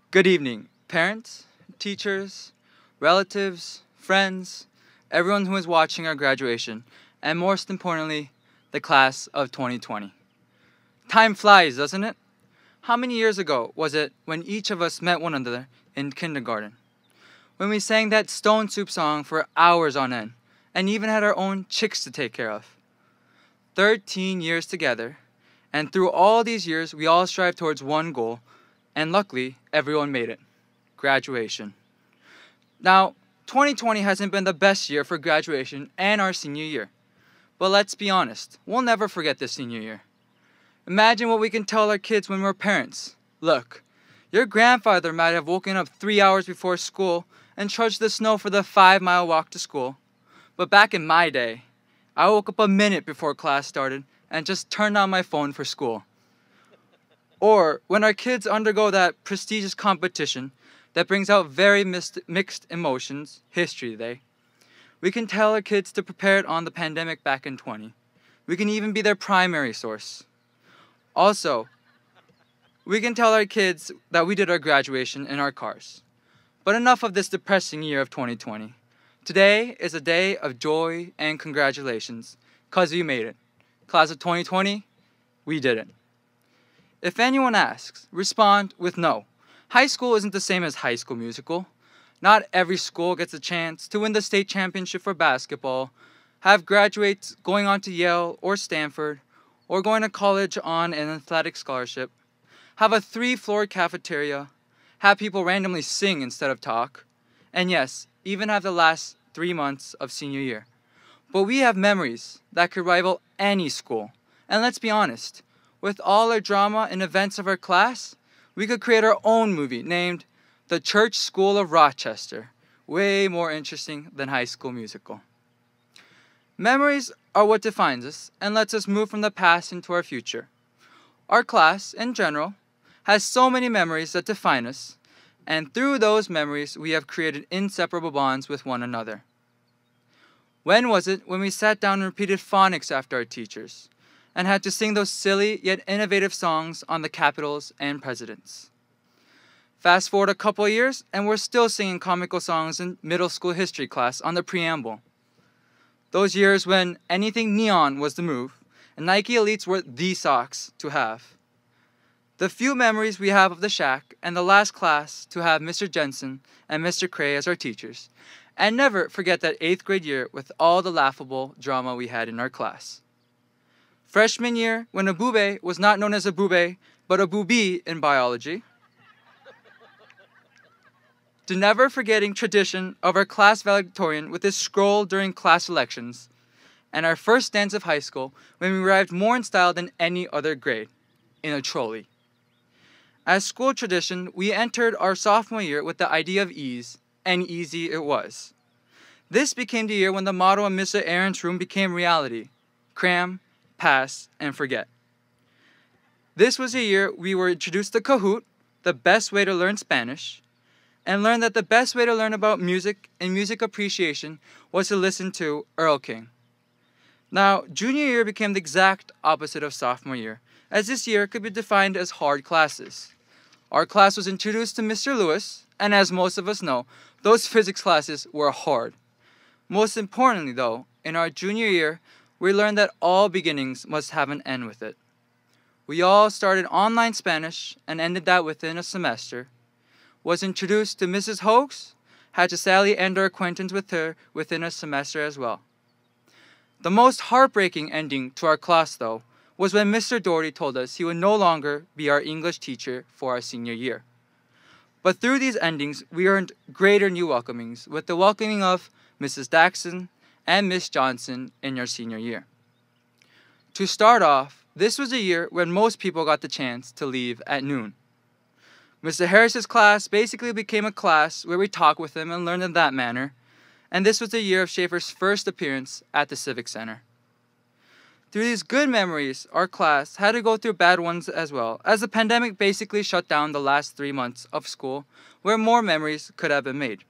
Good evening, parents, teachers, relatives, friends, everyone who is watching our graduation, and most importantly, the class of 2020. Time flies, doesn't it? How many years ago was it when each of us met one another in kindergarten? When we sang that Stone Soup song for hours on end, and even had our own chicks to take care of. 13 years together, and through all these years, we all strive towards one goal, and luckily, everyone made it graduation. Now, 2020 hasn't been the best year for graduation and our senior year. But let's be honest, we'll never forget this senior year. Imagine what we can tell our kids when we're parents. Look, your grandfather might have woken up 3 hours before school and trudged the snow for the 5-mile walk to school. But back in my day, I woke up a minute before class started and just turned on my phone for school. Or when our kids undergo that prestigious competition that brings out very mixed emotions, History Day, we can tell our kids to prepare it on the pandemic back in 20. We can even be their primary source. Also, we can tell our kids that we did our graduation in our cars. But enough of this depressing year of 2020. Today is a day of joy and congratulations, cause we made it. Class of 2020, we did it. If anyone asks, respond with no. High school isn't the same as High School Musical. Not every school gets a chance to win the state championship for basketball, have graduates going on to Yale or Stanford, or going to college on an athletic scholarship, have a 3-floor cafeteria, have people randomly sing instead of talk, and yes, even have the last 3 months of senior year. But we have memories that could rival any school. And let's be honest, with all our drama and events of our class, we could create our own movie named The Church School of Rochester. Way more interesting than High School Musical. Memories are what defines us and lets us move from the past into our future. Our class, in general, has so many memories that define us, and through those memories, we have created inseparable bonds with one another. When was it when we sat down and repeated phonics after our teachers, and had to sing those silly yet innovative songs on the capitals and presidents? Fast forward a couple of years, and we're still singing comical songs in middle school history class on the preamble. Those years when anything neon was the move, and Nike Elites were the socks to have. The few memories we have of the shack and the last class to have Mr. Jensen and Mr. Cray as our teachers, and never forget that 8th grade year with all the laughable drama we had in our class. Freshman year, when a boobie was not known as a boobie, but a boobie in biology. To never forgetting tradition of our class valedictorian with his scroll during class elections, and our first dance of high school when we arrived more in style than any other grade, in a trolley. As school tradition, we entered our sophomore year with the idea of ease, and easy it was. This became the year when the motto in Mr. Aaron's room became reality: cram, pass, and forget. This was the year we were introduced to Kahoot, the best way to learn Spanish, and learned that the best way to learn about music and music appreciation was to listen to Earl King. Now, junior year became the exact opposite of sophomore year, as this year could be defined as hard classes. Our class was introduced to Mr. Lewis, and as most of us know, those physics classes were hard. Most importantly though, in our junior year, we learned that all beginnings must have an end with it. We all started online Spanish and ended that within a semester, was introduced to Mrs. Hoax, had to sadly end our acquaintance with her within a semester as well. The most heartbreaking ending to our class though was when Mr. Doherty told us he would no longer be our English teacher for our senior year. But through these endings, we earned greater new welcomings with the welcoming of Mrs. Daxon and Miss Johnson in your senior year. To start off, this was a year when most people got the chance to leave at noon. Mr. Harris's class basically became a class where we talked with him and learned in that manner, and this was the year of Schaefer's first appearance at the Civic Center. Through these good memories, our class had to go through bad ones as well, as the pandemic basically shut down the last 3 months of school where more memories could have been made.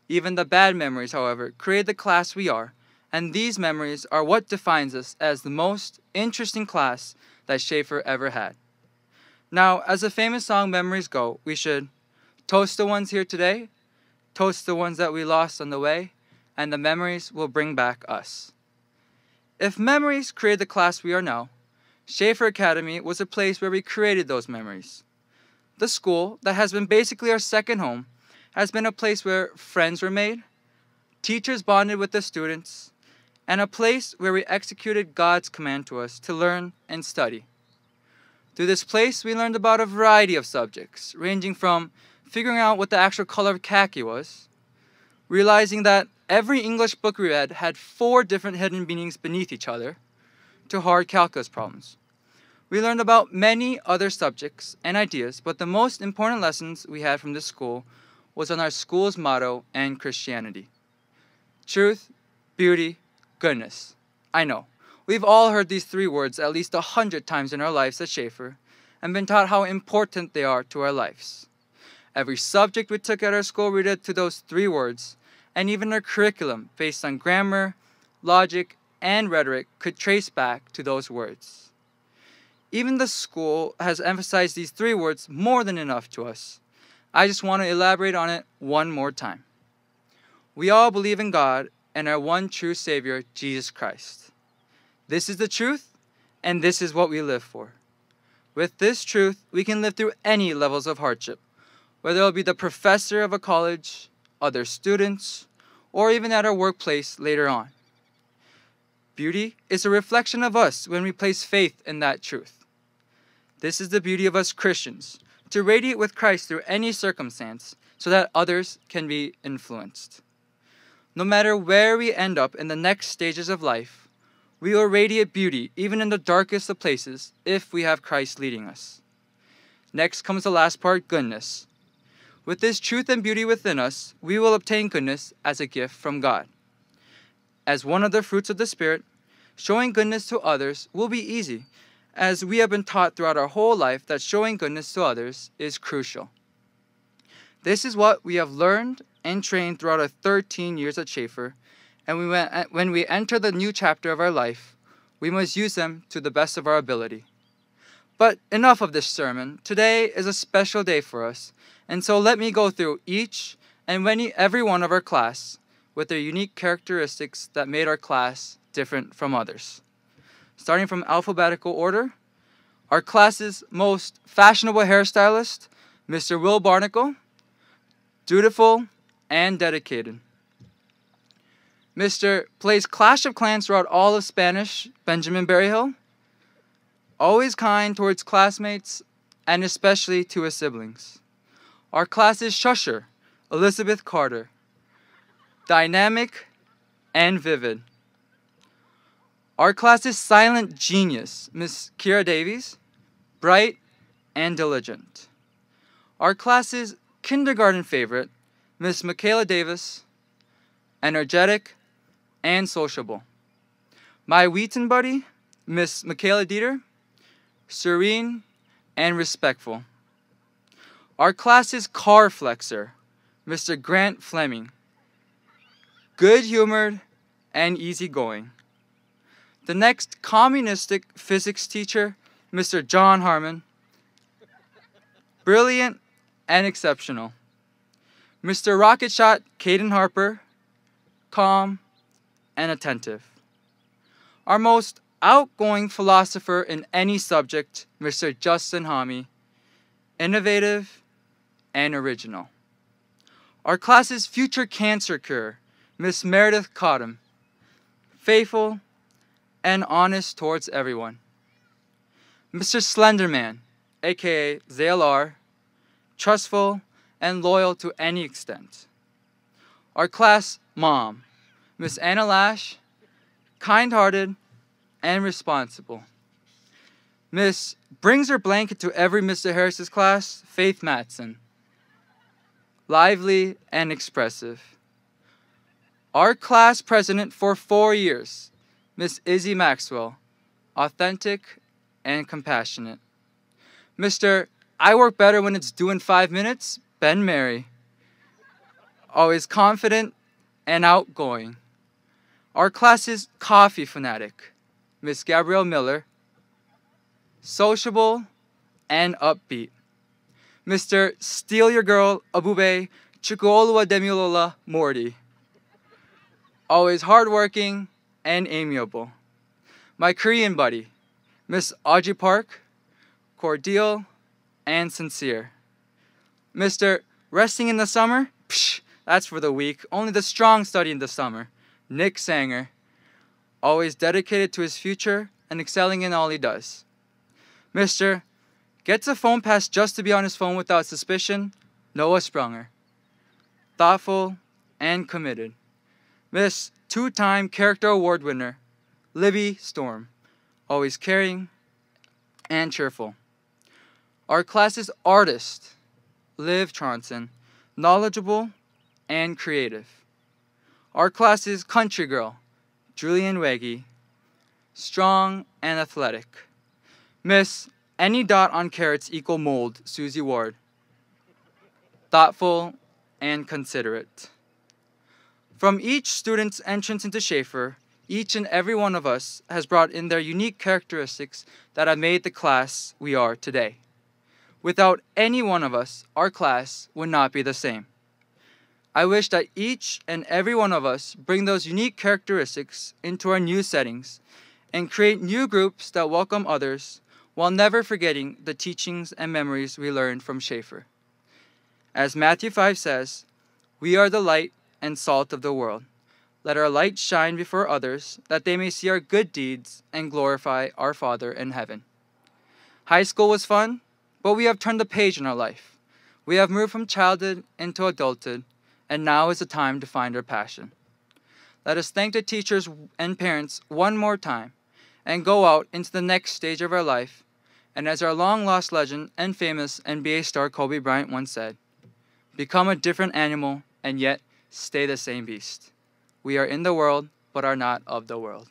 Even the bad memories, however, created the class we are, and these memories are what defines us as the most interesting class that Schaefer ever had. Now, as the famous song Memories go, we should toast the ones here today, toast the ones that we lost on the way, and the memories will bring back us. If memories created the class we are now, Schaefer Academy was a place where we created those memories. The school, that has been basically our second home, has been a place where friends were made, teachers bonded with the students, and a place where we executed God's command to us to learn and study. Through this place, we learned about a variety of subjects, ranging from figuring out what the actual color of khaki was, realizing that every English book we read had 4 different hidden meanings beneath each other, to hard calculus problems. We learned about many other subjects and ideas, but the most important lessons we had from this school was on our school's motto and Christianity. Truth, beauty, goodness. I know, we've all heard these 3 words at least 100 times in our lives at Schaefer and been taught how important they are to our lives. Every subject we took at our school related to those 3 words, and even our curriculum based on grammar, logic, and rhetoric could trace back to those words. Even the school has emphasized these 3 words more than enough to us. I just want to elaborate on it one more time. We all believe in God and our one true Savior, Jesus Christ. This is the truth, and this is what we live for. With this truth, we can live through any levels of hardship, whether it'll be the professor of a college, other students, or even at our workplace later on. Beauty is a reflection of us when we place faith in that truth. This is the beauty of us Christians, to radiate with Christ through any circumstance so that others can be influenced. No matter where we end up in the next stages of life, we will radiate beauty even in the darkest of places if we have Christ leading us. Next comes the last part, goodness. With this truth and beauty within us, we will obtain goodness as a gift from God. As one of the fruits of the Spirit, showing goodness to others will be easy, as we have been taught throughout our whole life that showing goodness to others is crucial. This is what we have learned and trained throughout our 13 years at Schaefer, and when we enter the new chapter of our life, we must use them to the best of our ability. But enough of this sermon. Today is a special day for us, and so let me go through each and every one of our class with their unique characteristics that made our class different from others. Starting from alphabetical order, our class's most fashionable hairstylist, Mr. Will Barnacle, dutiful and dedicated. Mr. plays Clash of Clans throughout all of Spanish, Benjamin Berryhill, always kind towards classmates and especially to his siblings. Our class's shusher, Elizabeth Carter, dynamic and vivid. Our class's silent genius, Miss Kira Davies, bright and diligent. Our class's kindergarten favorite, Miss Michaela Davis, energetic and sociable. My Wheaton buddy, Miss Michaela Dieter, serene and respectful. Our class's car flexor, Mr. Grant Fleming, good-humored and easygoing. The next communistic physics teacher, Mr. John Harmon, brilliant and exceptional. Mr. Rocket Shot Caden Harper, calm and attentive. Our most outgoing philosopher in any subject, Mr. Justin Homme, innovative and original. Our class's future cancer cure, Miss Meredith Cottom, faithful and honest towards everyone. Mr. Slenderman, aka ZLR, trustful and loyal to any extent. Our class mom, Miss Anna Lash, kind-hearted and responsible. Miss brings her blanket to every Mr. Harris's class, Faith Matson, lively and expressive. Our class president for 4 years, Miss Izzy Maxwell, authentic and compassionate. Mr. I work better when it's due in 5 minutes, Ben Mary, always confident and outgoing. Our class's coffee fanatic, Miss Gabrielle Miller, sociable and upbeat. Mr. Steal Your Girl Abube Chukwuoluwa Demilola Morty. Always hardworking and amiable. My Korean buddy, Miss Audrey Park, cordial and sincere. Mr. Resting in the Summer? Psh, that's for the weak. Only the strong study in the summer. Nick Sanger, always dedicated to his future and excelling in all he does. Mr. Gets a phone pass just to be on his phone without suspicion, Noah Sprunger. Thoughtful and committed. Miss Two-time Character Award winner, Libby Storm, always caring and cheerful. Our class's artist, Liv Tronson, knowledgeable and creative. Our class's country girl, Julian Weggy, strong and athletic. Miss Any Dot on Carrots Equal Mold, Susie Ward, thoughtful and considerate. From each student's entrance into Schaefer, each and every one of us has brought in their unique characteristics that have made the class we are today. Without any one of us, our class would not be the same. I wish that each and every one of us bring those unique characteristics into our new settings and create new groups that welcome others while never forgetting the teachings and memories we learned from Schaefer. As Matthew 5 says, we are the light and salt of the world. Let our light shine before others, that they may see our good deeds and glorify our Father in heaven. High school was fun, but we have turned the page in our life. We have moved from childhood into adulthood, and now is the time to find our passion. Let us thank the teachers and parents one more time, and go out into the next stage of our life, and as our long-lost legend and famous NBA star Kobe Bryant once said, become a different animal and yet stay the same beast. We are in the world, but are not of the world.